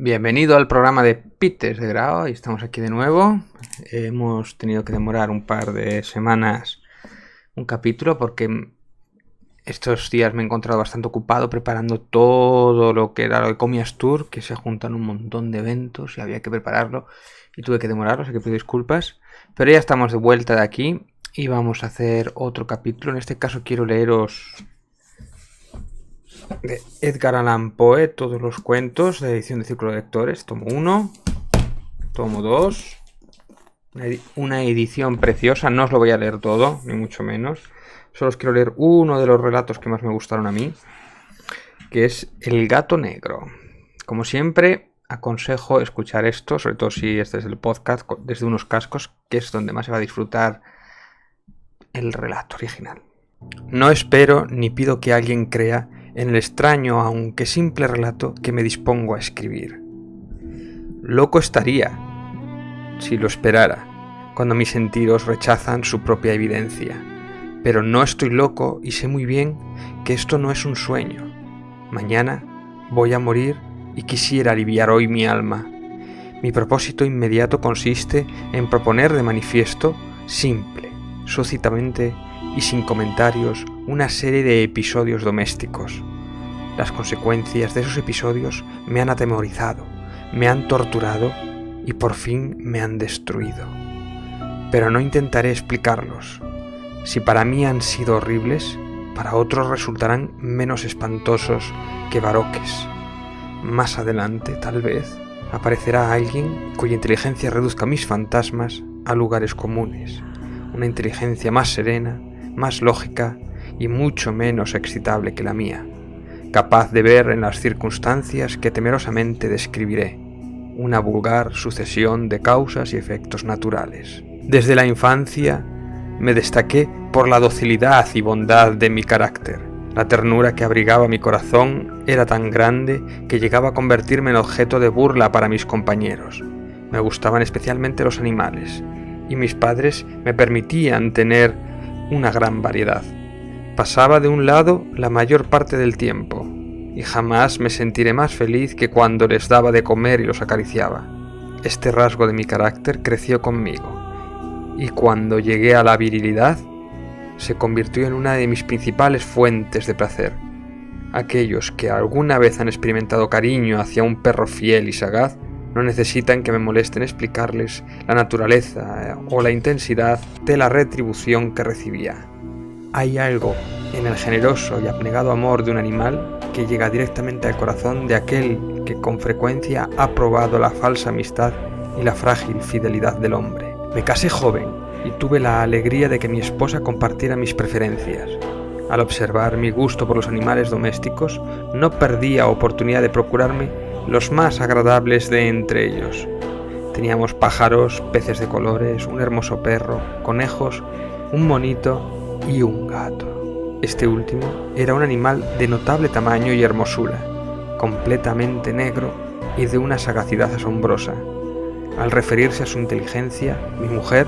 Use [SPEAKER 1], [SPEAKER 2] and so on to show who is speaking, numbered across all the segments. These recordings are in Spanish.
[SPEAKER 1] Bienvenido al programa de Pites de Grau y estamos aquí de nuevo. Hemos tenido que demorar un par de semanas un capítulo porque estos días me he encontrado bastante ocupado preparando todo lo que era lo de Comias Tour, que se juntan un montón de eventos y había que prepararlo y tuve que demorarlo, así que pido disculpas. Pero ya estamos de vuelta de aquí y vamos a hacer otro capítulo. En este caso quiero leeros de Edgar Allan Poe, todos los cuentos de edición de Círculo de Lectores, tomo 1, tomo 2, una edición preciosa, no os lo voy a leer todo, ni mucho menos, solo os quiero leer uno de los relatos que más me gustaron a mí, que es El gato negro. Como siempre, aconsejo escuchar esto, sobre todo si este es el podcast, desde unos cascos, que es donde más se va a disfrutar el relato original. No espero ni pido que alguien crea en el extraño, aunque simple relato que me dispongo a escribir. Loco estaría, si lo esperara, cuando mis sentidos rechazan su propia evidencia. Pero no estoy loco y sé muy bien que esto no es un sueño. Mañana voy a morir y quisiera aliviar hoy mi alma. Mi propósito inmediato consiste en proponer de manifiesto, simple, súcitamente y sin comentarios, una serie de episodios domésticos. Las consecuencias de esos episodios me han atemorizado, me han torturado y por fin me han destruido. Pero no intentaré explicarlos. Si para mí han sido horribles, para otros resultarán menos espantosos que baroques. Más adelante, tal vez, aparecerá alguien cuya inteligencia reduzca mis fantasmas a lugares comunes. Una inteligencia más serena, más lógica y mucho menos excitable que la mía, capaz de ver en las circunstancias que temerosamente describiré una vulgar sucesión de causas y efectos naturales. Desde la infancia me destaqué por la docilidad y bondad de mi carácter. La ternura que abrigaba mi corazón era tan grande que llegaba a convertirme en objeto de burla para mis compañeros. Me gustaban especialmente los animales, y mis padres me permitían tener una gran variedad. Pasaba de un lado la mayor parte del tiempo, y jamás me sentiré más feliz que cuando les daba de comer y los acariciaba. Este rasgo de mi carácter creció conmigo, y cuando llegué a la virilidad, se convirtió en una de mis principales fuentes de placer. Aquellos que alguna vez han experimentado cariño hacia un perro fiel y sagaz, no necesitan que me molesten explicarles la naturaleza o la intensidad de la retribución que recibía. Hay algo en el generoso y abnegado amor de un animal que llega directamente al corazón de aquel que con frecuencia ha probado la falsa amistad y la frágil fidelidad del hombre. Me casé joven y tuve la alegría de que mi esposa compartiera mis preferencias. Al observar mi gusto por los animales domésticos, no perdía oportunidad de procurarme los más agradables de entre ellos. Teníamos pájaros, peces de colores, un hermoso perro, conejos, un monito y un gato. Este último era un animal de notable tamaño y hermosura, completamente negro y de una sagacidad asombrosa. Al referirse a su inteligencia, mi mujer,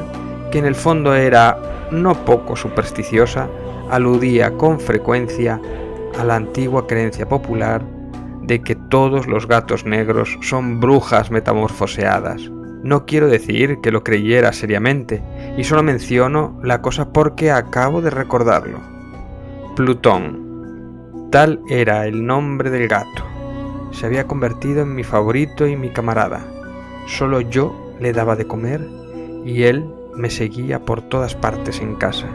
[SPEAKER 1] que en el fondo era no poco supersticiosa, aludía con frecuencia a la antigua creencia popular de que todos los gatos negros son brujas metamorfoseadas. No quiero decir que lo creyera seriamente, y solo menciono la cosa porque acabo de recordarlo. Plutón, tal era el nombre del gato. Se había convertido en mi favorito y mi camarada. Solo yo le daba de comer y él me seguía por todas partes en casa.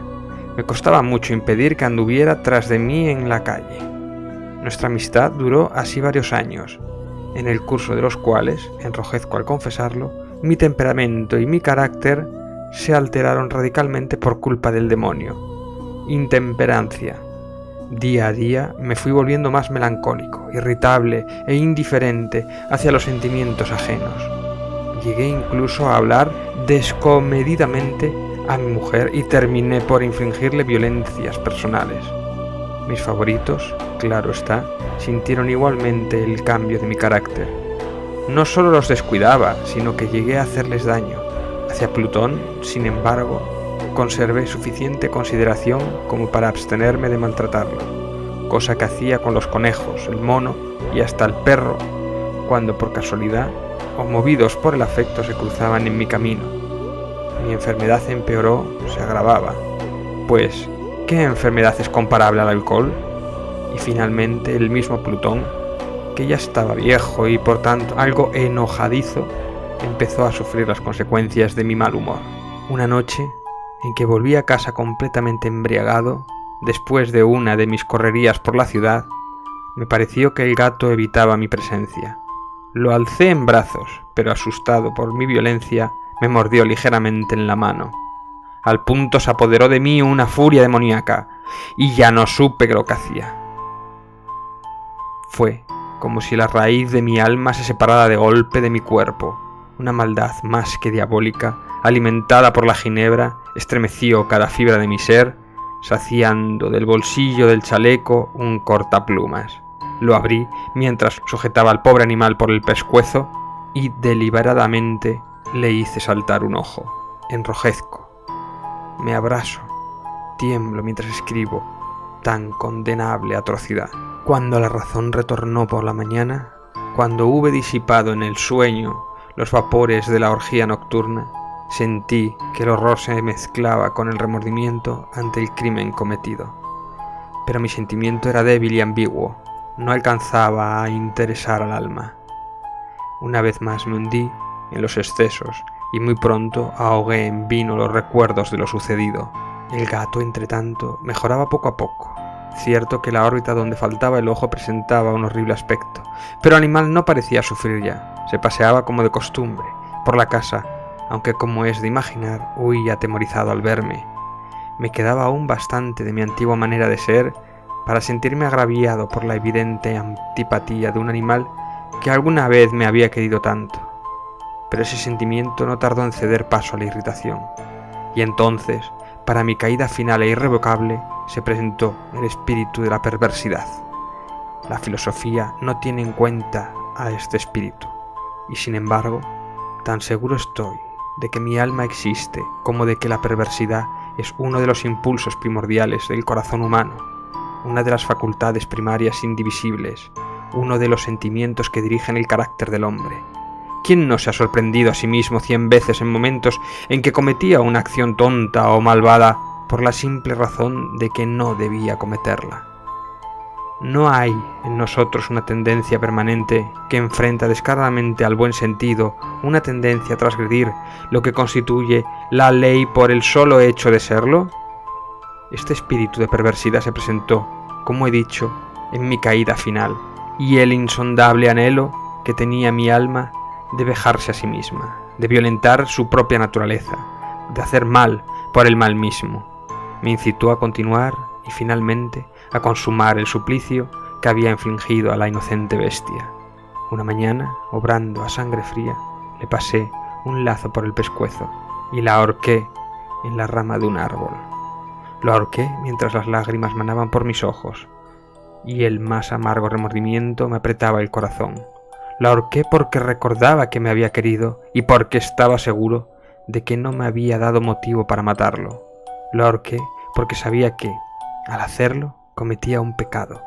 [SPEAKER 1] Me costaba mucho impedir que anduviera tras de mí en la calle. Nuestra amistad duró así varios años, en el curso de los cuales, enrojezco al confesarlo, mi temperamento y mi carácter se alteraron radicalmente por culpa del demonio. Intemperancia. Día a día me fui volviendo más melancólico, irritable e indiferente hacia los sentimientos ajenos. Llegué incluso a hablar descomedidamente a mi mujer y terminé por infligirle violencias personales. Mis favoritos, claro está, sintieron igualmente el cambio de mi carácter. No solo los descuidaba, sino que llegué a hacerles daño. Hacia Plutón, sin embargo, conservé suficiente consideración como para abstenerme de maltratarlo, cosa que hacía con los conejos, el mono y hasta el perro, cuando por casualidad o movidos por el afecto se cruzaban en mi camino. Mi enfermedad empeoró, se agravaba, pues ¿qué enfermedad es comparable al alcohol? Y finalmente el mismo Plutón, que ya estaba viejo y por tanto algo enojadizo, empezó a sufrir las consecuencias de mi mal humor. Una noche en que volví a casa completamente embriagado, después de una de mis correrías por la ciudad, me pareció que el gato evitaba mi presencia. Lo alcé en brazos, pero asustado por mi violencia, me mordió ligeramente en la mano. Al punto se apoderó de mí una furia demoníaca, y ya no supe lo que hacía. Fue como si la raíz de mi alma se separara de golpe de mi cuerpo. Una maldad más que diabólica, alimentada por la ginebra, estremeció cada fibra de mi ser, saciando del bolsillo del chaleco un cortaplumas. Lo abrí mientras sujetaba al pobre animal por el pescuezo y deliberadamente le hice saltar un ojo. Enrojezco, me abraso, tiemblo mientras escribo tan condenable atrocidad. Cuando la razón retornó por la mañana, cuando hube disipado en el sueño los vapores de la orgía nocturna, sentí que el horror se mezclaba con el remordimiento ante el crimen cometido. Pero mi sentimiento era débil y ambiguo, no alcanzaba a interesar al alma. Una vez más me hundí en los excesos y muy pronto ahogué en vino los recuerdos de lo sucedido. El gato, entretanto, mejoraba poco a poco. Cierto que la órbita donde faltaba el ojo presentaba un horrible aspecto, pero el animal no parecía sufrir ya. Se paseaba como de costumbre por la casa, aunque como es de imaginar, huía atemorizado al verme. Me quedaba aún bastante de mi antigua manera de ser para sentirme agraviado por la evidente antipatía de un animal que alguna vez me había querido tanto. Pero ese sentimiento no tardó en ceder paso a la irritación, y entonces, para mi caída final e irrevocable, se presentó el espíritu de la perversidad. La filosofía no tiene en cuenta a este espíritu, y sin embargo, tan seguro estoy de que mi alma existe como de que la perversidad es uno de los impulsos primordiales del corazón humano, una de las facultades primarias indivisibles, uno de los sentimientos que dirigen el carácter del hombre. ¿Quién no se ha sorprendido a sí mismo 100 veces en momentos en que cometía una acción tonta o malvada por la simple razón de que no debía cometerla? No hay en nosotros una tendencia permanente que enfrenta descaradamente al buen sentido, una tendencia a transgredir lo que constituye la ley por el solo hecho de serlo. Este espíritu de perversidad se presentó, como he dicho, en mi caída final, y el insondable anhelo que tenía mi alma de vejarse a sí misma, de violentar su propia naturaleza, de hacer mal por el mal mismo, me incitó a continuar y finalmente a consumar el suplicio que había infligido a la inocente bestia. Una mañana, obrando a sangre fría, le pasé un lazo por el pescuezo y la ahorqué en la rama de un árbol. Lo ahorqué mientras las lágrimas manaban por mis ojos y el más amargo remordimiento me apretaba el corazón. Lo ahorqué porque recordaba que me había querido y porque estaba seguro de que no me había dado motivo para matarlo. Lo ahorqué porque sabía que, al hacerlo, cometía un pecado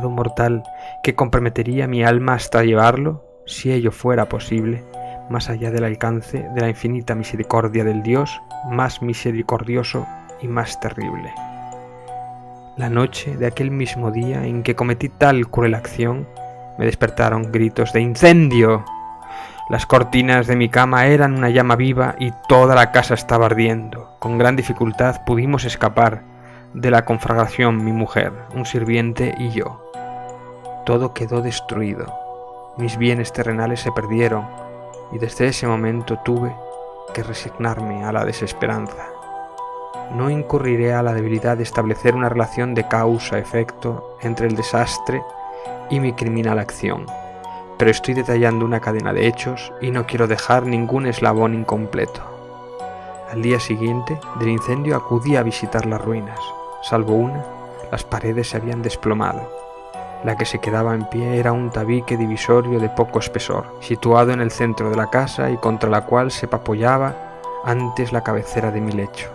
[SPEAKER 1] mortal que comprometería mi alma hasta llevarlo, si ello fuera posible, más allá del alcance de la infinita misericordia del Dios más misericordioso y más terrible. La noche de aquel mismo día en que cometí tal cruel acción, me despertaron gritos de ¡incendio! Las cortinas de mi cama eran una llama viva y toda la casa estaba ardiendo. Con gran dificultad pudimos escapar de la conflagración mi mujer, un sirviente y yo. Todo quedó destruido. Mis bienes terrenales se perdieron y desde ese momento tuve que resignarme a la desesperanza. No incurriré a la debilidad de establecer una relación de causa-efecto entre el desastre y mi criminal acción, pero estoy detallando una cadena de hechos y no quiero dejar ningún eslabón incompleto. Al día siguiente del incendio acudí a visitar las ruinas. Salvo una, las paredes se habían desplomado. La que se quedaba en pie era un tabique divisorio de poco espesor, situado en el centro de la casa y contra la cual se apoyaba antes la cabecera de mi lecho.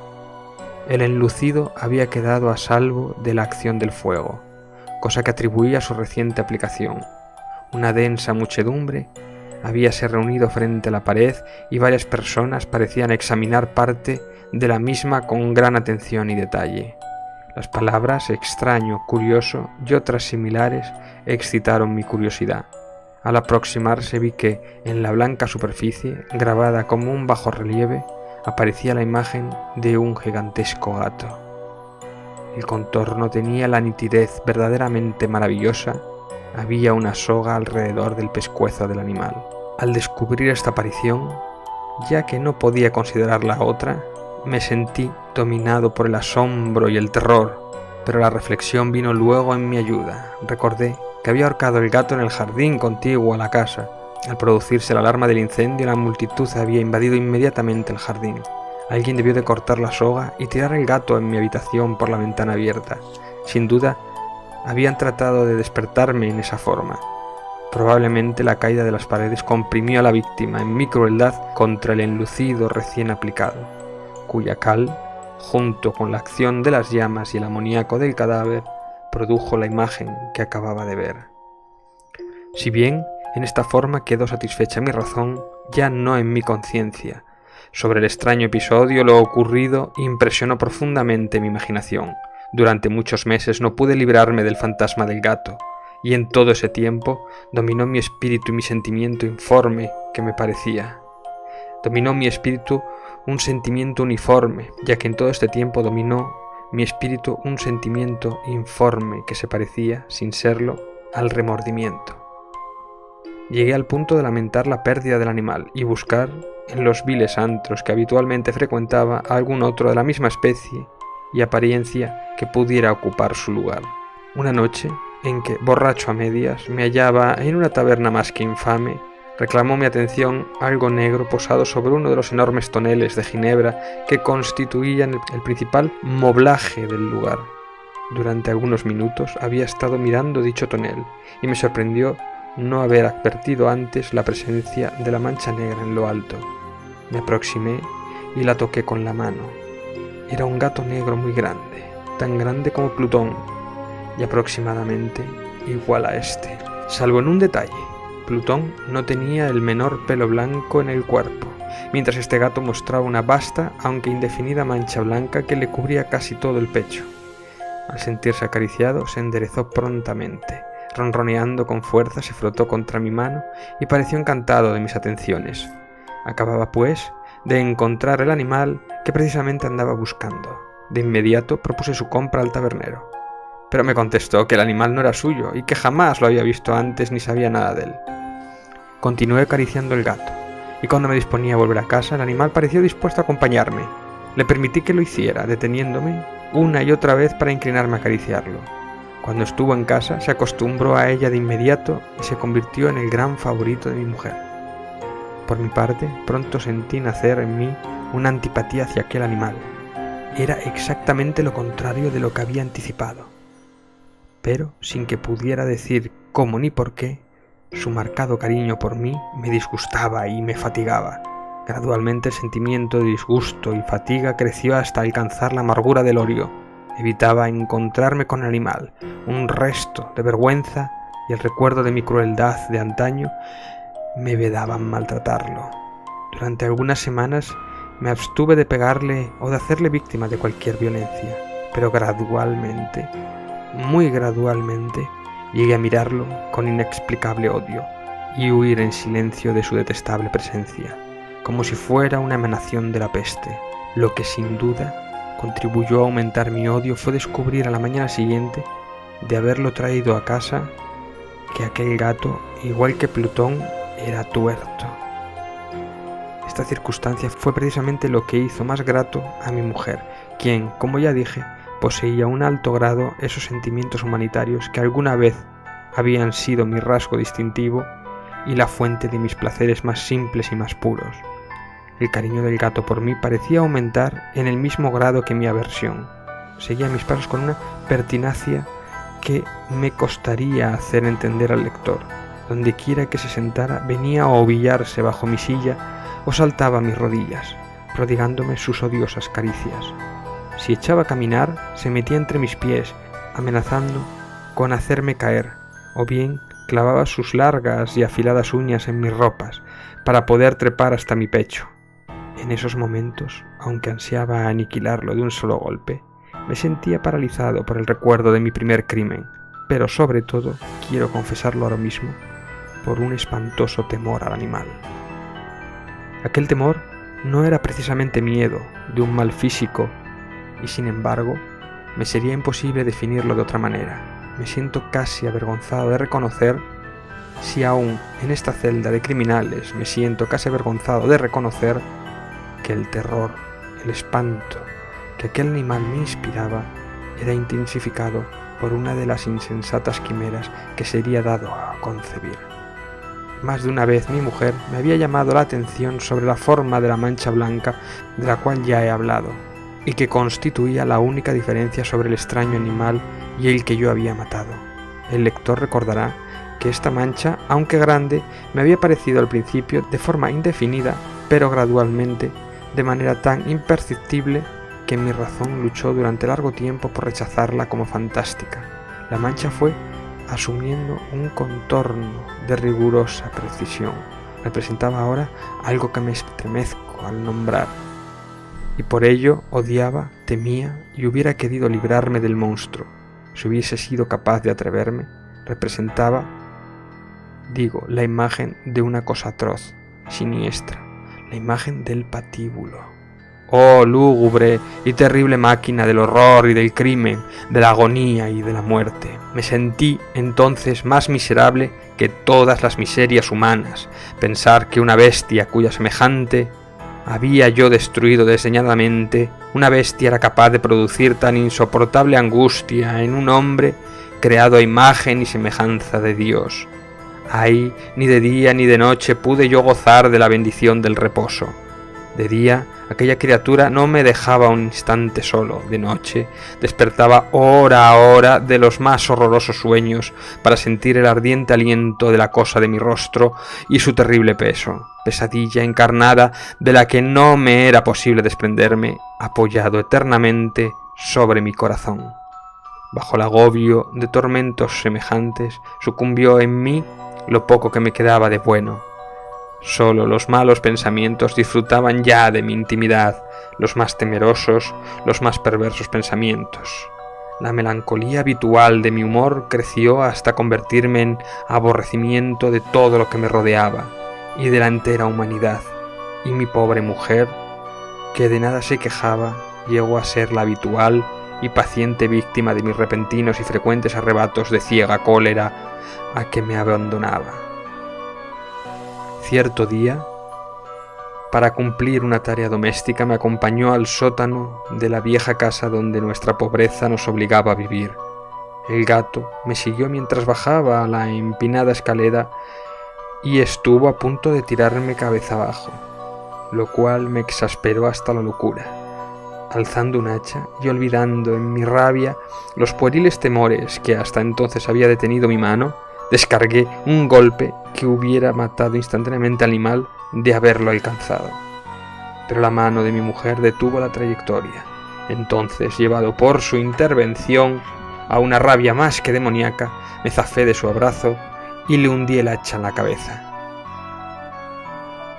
[SPEAKER 1] El enlucido había quedado a salvo de la acción del fuego, cosa que atribuía a su reciente aplicación. Una densa muchedumbre habíase reunido frente a la pared y varias personas parecían examinar parte de la misma con gran atención y detalle. Las palabras extraño, curioso y otras similares excitaron mi curiosidad. Al aproximarse vi que, en la blanca superficie, grabada como un bajorrelieve, aparecía la imagen de un gigantesco gato. El contorno tenía la nitidez verdaderamente maravillosa. Había una soga alrededor del pescuezo del animal. Al descubrir esta aparición, ya que no podía considerarla otra, me sentí dominado por el asombro y el terror, pero la reflexión vino luego en mi ayuda. Recordé que había ahorcado el gato en el jardín contiguo a la casa. Al producirse la alarma del incendio, la multitud había invadido inmediatamente el jardín. Alguien debió de cortar la soga y tirar el gato en mi habitación por la ventana abierta. Sin duda, habían tratado de despertarme en esa forma. Probablemente la caída de las paredes comprimió a la víctima en mi crueldad contra el enlucido recién aplicado, cuya cal, junto con la acción de las llamas y el amoníaco del cadáver, produjo la imagen que acababa de ver. Si bien en esta forma quedó satisfecha mi razón, ya no en mi conciencia. Sobre el extraño episodio, lo ocurrido impresionó profundamente mi imaginación. Durante muchos meses no pude librarme del fantasma del gato, y en todo ese tiempo dominó mi espíritu y mi sentimiento informe que me parecía. Dominó mi espíritu un sentimiento uniforme, ya que en todo este tiempo dominó mi espíritu un sentimiento informe que se parecía, sin serlo, al remordimiento. Llegué al punto de lamentar la pérdida del animal y buscar, en los viles antros que habitualmente frecuentaba, a algún otro de la misma especie y apariencia que pudiera ocupar su lugar. Una noche, en que, borracho a medias, me hallaba en una taberna más que infame, reclamó mi atención algo negro posado sobre uno de los enormes toneles de ginebra que constituían el principal moblaje del lugar. Durante algunos minutos había estado mirando dicho tonel y me sorprendió no haber advertido antes la presencia de la mancha negra en lo alto. Me aproximé y la toqué con la mano. Era un gato negro muy grande, tan grande como Plutón, y aproximadamente igual a este, salvo en un detalle. Plutón no tenía el menor pelo blanco en el cuerpo, mientras este gato mostraba una vasta, aunque indefinida mancha blanca que le cubría casi todo el pecho. Al sentirse acariciado, se enderezó prontamente. Ronroneando con fuerza, se frotó contra mi mano y pareció encantado de mis atenciones. Acababa, pues, de encontrar el animal que precisamente andaba buscando. De inmediato propuse su compra al tabernero, pero me contestó que el animal no era suyo y que jamás lo había visto antes ni sabía nada de él. Continué acariciando el gato, y cuando me disponía a volver a casa, el animal pareció dispuesto a acompañarme. Le permití que lo hiciera, deteniéndome una y otra vez para inclinarme a acariciarlo. Cuando estuvo en casa, se acostumbró a ella de inmediato y se convirtió en el gran favorito de mi mujer. Por mi parte, pronto sentí nacer en mí una antipatía hacia aquel animal. Era exactamente lo contrario de lo que había anticipado. Pero, sin que pudiera decir cómo ni por qué, su marcado cariño por mí me disgustaba y me fatigaba. Gradualmente el sentimiento de disgusto y fatiga creció hasta alcanzar la amargura del odio. Evitaba encontrarme con el animal. Un resto de vergüenza y el recuerdo de mi crueldad de antaño me vedaban maltratarlo. Durante algunas semanas me abstuve de pegarle o de hacerle víctima de cualquier violencia, pero gradualmente, muy gradualmente, llegué a mirarlo con inexplicable odio y huir en silencio de su detestable presencia, como si fuera una emanación de la peste. Lo que sin duda contribuyó a aumentar mi odio fue descubrir a la mañana siguiente de haberlo traído a casa que aquel gato, igual que Plutón, era tuerto. Esta circunstancia fue precisamente lo que hizo más grato a mi mujer, quien, como ya dije, poseía a un alto grado esos sentimientos humanitarios que alguna vez habían sido mi rasgo distintivo y la fuente de mis placeres más simples y más puros. El cariño del gato por mí parecía aumentar en el mismo grado que mi aversión. Seguía mis pasos con una pertinacia que me costaría hacer entender al lector. Donde quiera que se sentara, venía a ovillarse bajo mi silla o saltaba a mis rodillas, prodigándome sus odiosas caricias. Si echaba a caminar, se metía entre mis pies, amenazando con hacerme caer, o bien clavaba sus largas y afiladas uñas en mis ropas para poder trepar hasta mi pecho. En esos momentos, aunque ansiaba aniquilarlo de un solo golpe, me sentía paralizado por el recuerdo de mi primer crimen, pero sobre todo, quiero confesarlo ahora mismo, por un espantoso temor al animal. Aquel temor no era precisamente miedo de un mal físico, y sin embargo, me sería imposible definirlo de otra manera. Me siento casi avergonzado de reconocer, si aún en esta celda de criminales me siento casi avergonzado de reconocer que el terror, el espanto que aquel animal me inspiraba era intensificado por una de las insensatas quimeras que sería dado a concebir. Más de una vez mi mujer me había llamado la atención sobre la forma de la mancha blanca de la cual ya he hablado, y que constituía la única diferencia sobre el extraño animal y el que yo había matado. El lector recordará que esta mancha, aunque grande, me había parecido al principio de forma indefinida, pero gradualmente, de manera tan imperceptible que mi razón luchó durante largo tiempo por rechazarla como fantástica. La mancha fue asumiendo un contorno de rigurosa precisión. Representaba ahora algo que me estremezco al nombrar, y por ello odiaba, temía y hubiera querido librarme del monstruo. Si hubiese sido capaz de atreverme, representaba, la imagen de una cosa atroz, siniestra, la imagen del patíbulo. Oh, lúgubre y terrible máquina del horror y del crimen, de la agonía y de la muerte. Me sentí entonces más miserable que todas las miserias humanas. Pensar que una bestia cuya semejante había yo destruido desdeñadamente, una bestia era capaz de producir tan insoportable angustia en un hombre creado a imagen y semejanza de Dios. Ay, ni de día ni de noche pude yo gozar de la bendición del reposo. De día, aquella criatura no me dejaba un instante solo. De noche, despertaba hora a hora de los más horrorosos sueños para sentir el ardiente aliento de la cosa de mi rostro y su terrible peso. Pesadilla encarnada de la que no me era posible desprenderme, apoyado eternamente sobre mi corazón. Bajo el agobio de tormentos semejantes, sucumbió en mí lo poco que me quedaba de bueno. Solo los malos pensamientos disfrutaban ya de mi intimidad, los más temerosos, los más perversos pensamientos. La melancolía habitual de mi humor creció hasta convertirme en aborrecimiento de todo lo que me rodeaba y de la entera humanidad, y mi pobre mujer, que de nada se quejaba, llegó a ser la habitual y paciente víctima de mis repentinos y frecuentes arrebatos de ciega cólera a que me abandonaba. Cierto día, para cumplir una tarea doméstica, me acompañó al sótano de la vieja casa donde nuestra pobreza nos obligaba a vivir. El gato me siguió mientras bajaba a la empinada escalera y estuvo a punto de tirarme cabeza abajo, lo cual me exasperó hasta la locura. Alzando un hacha y olvidando en mi rabia los pueriles temores que hasta entonces había detenido mi mano, descargué un golpe que hubiera matado instantáneamente al animal de haberlo alcanzado. Pero la mano de mi mujer detuvo la trayectoria. Entonces, llevado por su intervención a una rabia más que demoníaca, me zafé de su abrazo y le hundí el hacha en la cabeza.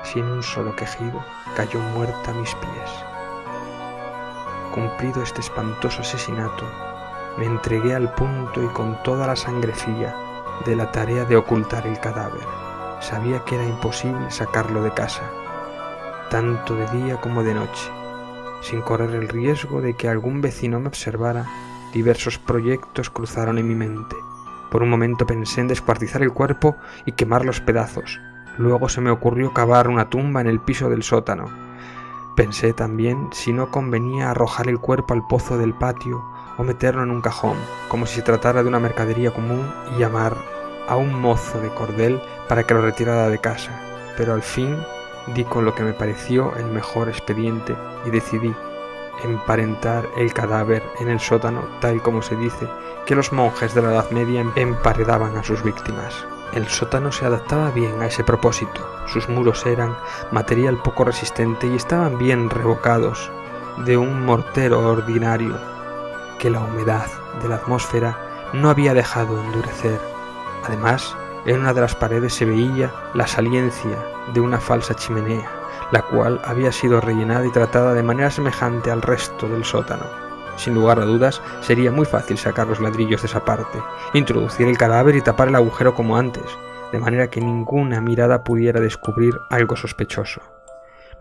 [SPEAKER 1] Sin un solo quejido, cayó muerta a mis pies. Cumplido este espantoso asesinato, me entregué al punto y con toda la sangre fría de la tarea de ocultar el cadáver. Sabía que era imposible sacarlo de casa, tanto de día como de noche, sin correr el riesgo de que algún vecino me observara. Diversos proyectos cruzaron en mi mente. Por un momento pensé en descuartizar el cuerpo y quemar los pedazos. Luego se me ocurrió cavar una tumba en el piso del sótano. Pensé también si no convenía arrojar el cuerpo al pozo del patio o meterlo en un cajón, como si se tratara de una mercadería común, y llamar a un mozo de cordel para que lo retirara de casa. Pero al fin di con lo que me pareció el mejor expediente y decidí emparentar el cadáver en el sótano, tal como se dice que los monjes de la Edad Media emparedaban a sus víctimas. El sótano se adaptaba bien a ese propósito. Sus muros eran material poco resistente y estaban bien revocados de un mortero ordinario que la humedad de la atmósfera no había dejado endurecer. Además, En una de las paredes se veía la saliencia de una falsa chimenea, la cual había sido rellenada y tratada de manera semejante al resto del sótano. Sin lugar a dudas, sería muy fácil sacar los ladrillos de esa parte, introducir el cadáver y tapar el agujero como antes, de manera que ninguna mirada pudiera descubrir algo sospechoso.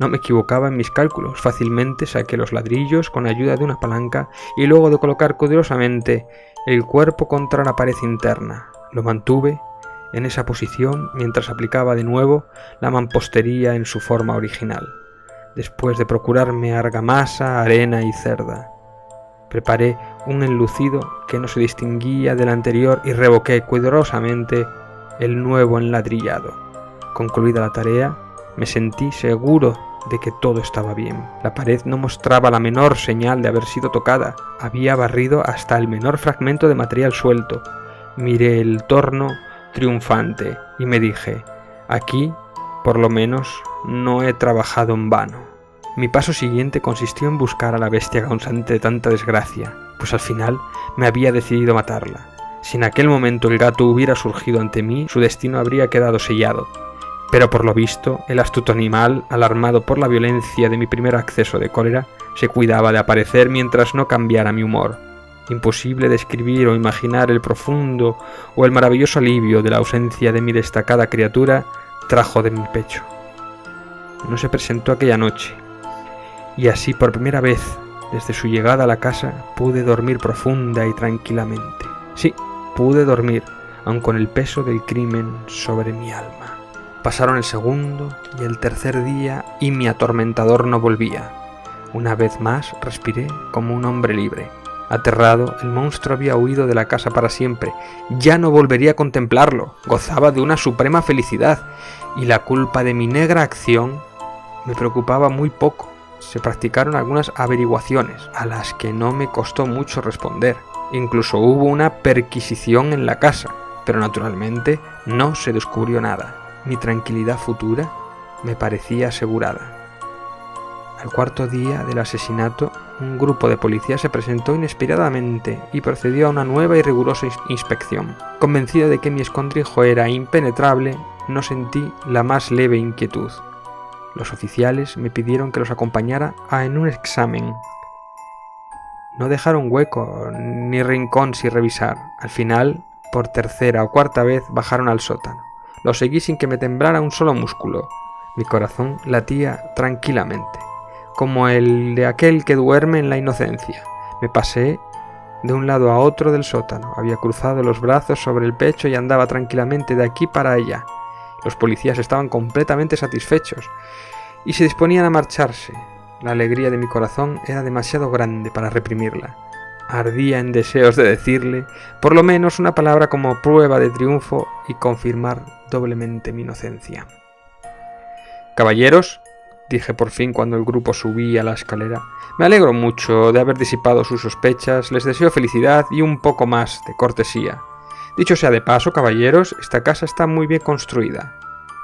[SPEAKER 1] No me equivocaba en mis cálculos, fácilmente saqué los ladrillos con ayuda de una palanca y luego de colocar cuidadosamente el cuerpo contra la pared interna, lo mantuve en esa posición mientras aplicaba de nuevo la mampostería en su forma original. Después de procurarme argamasa, arena y cerda, preparé un enlucido que no se distinguía del anterior y revoqué cuidadosamente el nuevo enladrillado. Concluida la tarea, me sentí seguro de que todo estaba bien. La pared no mostraba la menor señal de haber sido tocada. Había barrido hasta el menor fragmento de material suelto. Miré el torno triunfante y me dije: aquí, por lo menos, no he trabajado en vano. Mi paso siguiente consistió en buscar a la bestia causante de tanta desgracia, pues al final me había decidido matarla. Si en aquel momento el gato hubiera surgido ante mí, su destino habría quedado sellado. Pero por lo visto, el astuto animal, alarmado por la violencia de mi primer acceso de cólera, se cuidaba de aparecer mientras no cambiara mi humor. Imposible describir o imaginar el profundo o el maravilloso alivio de la ausencia de mi destacada criatura trajo de mi pecho. No se presentó aquella noche, y así por primera vez, desde su llegada a la casa, pude dormir profunda y tranquilamente. Sí, pude dormir, aun con el peso del crimen sobre mi alma. Pasaron el segundo y el tercer día y mi atormentador no volvía. Una vez más respiré como un hombre libre. Aterrado, el monstruo había huido de la casa para siempre. Ya no volvería a contemplarlo. Gozaba de una suprema felicidad y la culpa de mi negra acción me preocupaba muy poco. Se practicaron algunas averiguaciones a las que no me costó mucho responder. Incluso hubo una perquisición en la casa, pero naturalmente no se descubrió nada. Mi tranquilidad futura me parecía asegurada. Al cuarto día del asesinato, un grupo de policías se presentó inesperadamente y procedió a una nueva y rigurosa inspección. Convencido de que mi escondrijo era impenetrable, no sentí la más leve inquietud. Los oficiales me pidieron que los acompañara en un examen. No dejaron hueco ni rincón sin revisar. Al final, por tercera o cuarta vez, bajaron al sótano. Lo seguí sin que me temblara un solo músculo. Mi corazón latía tranquilamente, como el de aquel que duerme en la inocencia. Me pasé de un lado a otro del sótano. Había cruzado los brazos sobre el pecho y andaba tranquilamente de aquí para allá. Los policías estaban completamente satisfechos y se disponían a marcharse. La alegría de mi corazón era demasiado grande para reprimirla. Ardía en deseos de decirle, por lo menos, una palabra como prueba de triunfo y confirmar doblemente mi inocencia. «Caballeros», dije por fin cuando el grupo subía la escalera, «me alegro mucho de haber disipado sus sospechas, les deseo felicidad y un poco más de cortesía. Dicho sea de paso, caballeros, esta casa está muy bien construida».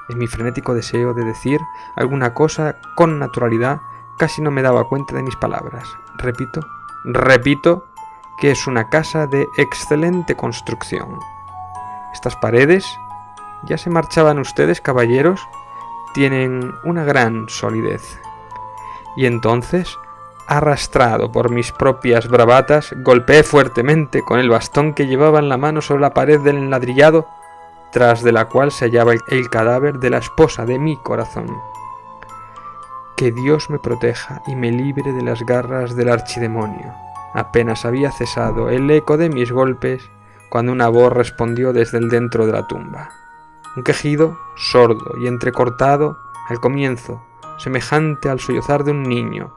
[SPEAKER 1] En mi frenético deseo de decir alguna cosa con naturalidad, casi no me daba cuenta de mis palabras. Repito que es una casa de excelente construcción. Estas paredes, ¿ya se marchaban ustedes, caballeros? Tienen una gran solidez. Y entonces, arrastrado por mis propias bravatas, golpeé fuertemente con el bastón que llevaba en la mano sobre la pared del enladrillado, tras de la cual se hallaba el cadáver de la esposa de mi corazón. Que Dios me proteja y me libre de las garras del archidemonio. Apenas había cesado el eco de mis golpes cuando una voz respondió desde el dentro de la tumba. Un quejido sordo y entrecortado al comienzo, semejante al sollozar de un niño,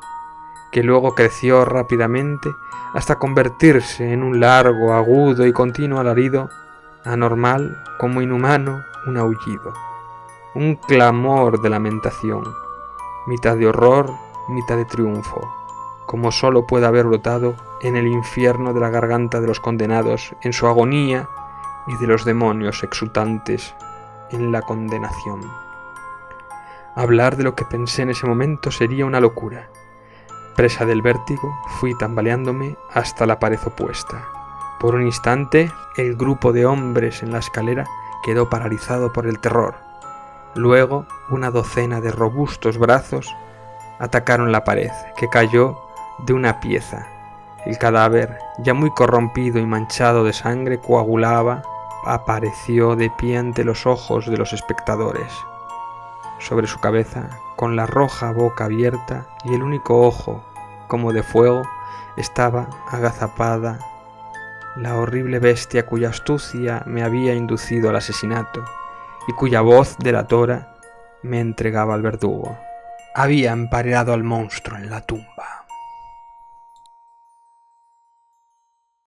[SPEAKER 1] que luego creció rápidamente hasta convertirse en un largo, agudo y continuo alarido, anormal como inhumano, un aullido, un clamor de lamentación, mitad de horror, mitad de triunfo, como sólo puede haber brotado en el infierno de la garganta de los condenados en su agonía y de los demonios exultantes en la condenación. Hablar de lo que pensé en ese momento sería una locura. Presa del vértigo, fui tambaleándome hasta la pared opuesta. Por un instante, el grupo de hombres en la escalera quedó paralizado por el terror. Luego, una docena de robustos brazos atacaron la pared, que cayó de una pieza. El cadáver, ya muy corrompido y manchado de sangre, coagulaba, apareció de pie ante los ojos de los espectadores. Sobre su cabeza, con la roja boca abierta y el único ojo, como de fuego, estaba agazapada la horrible bestia cuya astucia me había inducido al asesinato y cuya voz delatora me entregaba al verdugo. Había emparedado al monstruo en la tumba.